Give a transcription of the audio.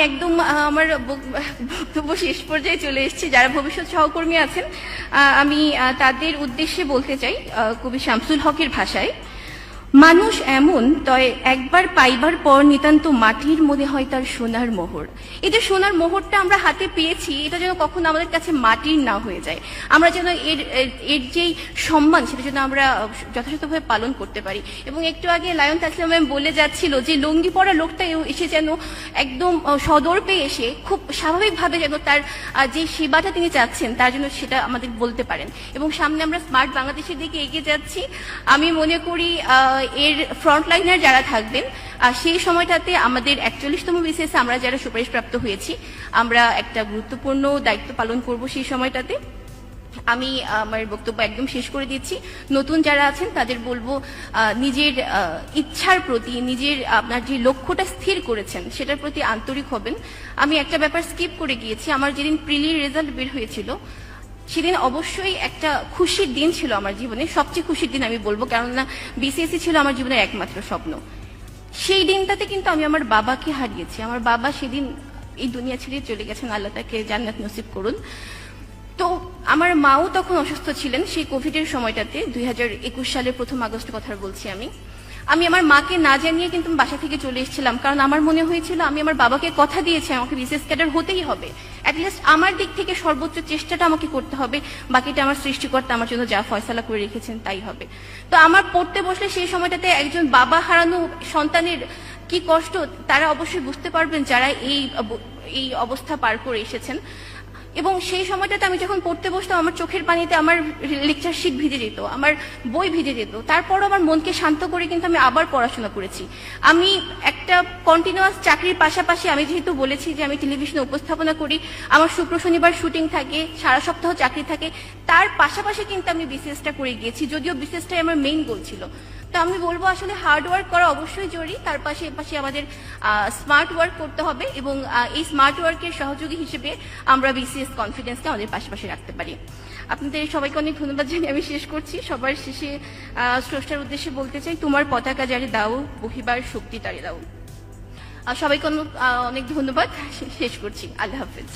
একদম আমার বক্তব্য শেষ পর্যায়ে চলে এসেছি। যারা ভবিষ্যৎ সহকর্মী আছেন, আমি তাদের উদ্দেশ্যে বলতে চাই কবি শামসুল হকের ভাষায়, মানুষ এমন তয় একবার পাইবার পর নিতান্ত মাটির মনে হয় তার সোনার মোহর। এই যে সোনার মোহরটা আমরা হাতে পেয়েছি, এটা যেন কখনো আমাদের কাছে মাটির না হয়ে যায়। আমরা যেন এর যেই সম্মান, সেটা যেন আমরা যথাযথভাবে পালন করতে পারি। এবং একটু আগে লায়ন তাসলিমা ম্যাম বলে যাচ্ছিল যে লুঙ্গি পরা লোকটা এসে যেন একদম সদর পেয়ে এসে খুব স্বাভাবিকভাবে যেন তার যে সেবাটা তিনি চাচ্ছেন তার জন্য সেটা আমাদের বলতে পারেন। এবং সামনে আমরা স্মার্ট বাংলাদেশের দিকে এগিয়ে যাচ্ছি। আমি মনে করি এর ফ্রন্টলাইনার যারা থাকবেন, সেই সময়টাতে আমাদের 41তম বিসিএস আমরা যারা সুপারিশপ্রাপ্ত হয়েছি, আমরা একটা গুরুত্বপূর্ণ দায়িত্ব পালন করব সেই সময়টাতে। আমি আমার বক্তব্য একদম শেষ করে দিচ্ছি। নতুন যারা আছেন তাদের বলবো, নিজের ইচ্ছার প্রতি, নিজের আপনার যে লক্ষ্যটা স্থির করেছেন সেটার প্রতি আন্তরিক হবেন। আমি একটা ব্যাপার স্কিপ করে গিয়েছি। আমার যেদিন প্রিলির রেজাল্ট বের হয়েছিল, সেদিন অবশ্যই একটা খুশির দিন ছিল আমার জীবনে, সবচেয়ে খুশির দিন আমি বলবো, কেননা বিসিএসসি ছিল আমার জীবনের একমাত্র স্বপ্ন। সেই দিনটাতে কিন্তু আমি আমার বাবাকে হারিয়েছি। আমার বাবা সেদিন এই দুনিয়া ছেড়ে চলে গেছেন, আল্লাহ তাকে জান্নাত নসিব করুন। তো আমার মাও তখন অসুস্থ ছিলেন সেই কোভিডের সময়টাতে, 2021 সালের 1 আগস্ট কথা বলছি আমি আমার মাকে না জানিয়ে কিন্তু বাসা থেকে চলে এসেছিলাম, কারণ আমার মনে হয়েছিল আমি আমার বাবাকে কথা দিয়েছি আমাকে বিসিএস ক্যাডার হতেই হবে। অ্যাটলিস্ট আমার দিক থেকে সর্বোচ্চ চেষ্টাটা আমাকে করতে হবে, বাকিটা আমার সৃষ্টিকর্তা আমার জন্য যা ফয়সালা করে রেখেছেন তাই হবে। তো আমার পড়তে বসলে সেই সময়টাতে একজন বাবা হারানো সন্তানের কি কষ্ট তারা অবশ্যই বুঝতে পারবেন যারা এই অবস্থা পার করে এসেছেন। এবং সেই সময়টাতে আমি যখন পড়তে বসতাম, আমার চোখের পানিতে আমার লেকচার শিট ভিজে যেত, আমার বই ভিজে যেত। তারপরও আমার মনকে শান্ত করে কিন্তু আমি আবার পড়াশোনা করেছি। আমি একটা কন্টিনিউয়াস চাকরির পাশাপাশি, আমি যেহেতু বলেছি যে আমি টেলিভিশনে উপস্থাপনা করি, আমার শুক্র শনিবার শুটিং থাকে, সারা সপ্তাহ চাকরি থাকে, তার পাশাপাশি কিন্তু আমি বিসিএসটা করে গিয়েছি, যদিও বিসিএসটাই আমার মেইন গোল ছিল। তো আমি বলবো আসলে হার্ড ওয়ার্ক করা অবশ্যই জরুরি, তার পাশে আমাদের স্মার্ট ওয়ার্ক করতে হবে। এবং এই স্মার্ট ওয়ার্কের সহযোগী হিসেবে আমরা বিসিএস কনফিডেন্সকে আমাদের পাশাপাশি রাখতে পারি। আপনাদের সবাইকে অনেক ধন্যবাদ জানিয়ে আমি শেষ করছি। সবার শেষে স্রষ্টার উদ্দেশ্যে বলতে চাই, তোমার পতাকা জারি দাও, বহিবার শক্তি তারে দাও। সবাইকে অনেক ধন্যবাদ, শেষ করছি। আল্লাহ হাফেজ।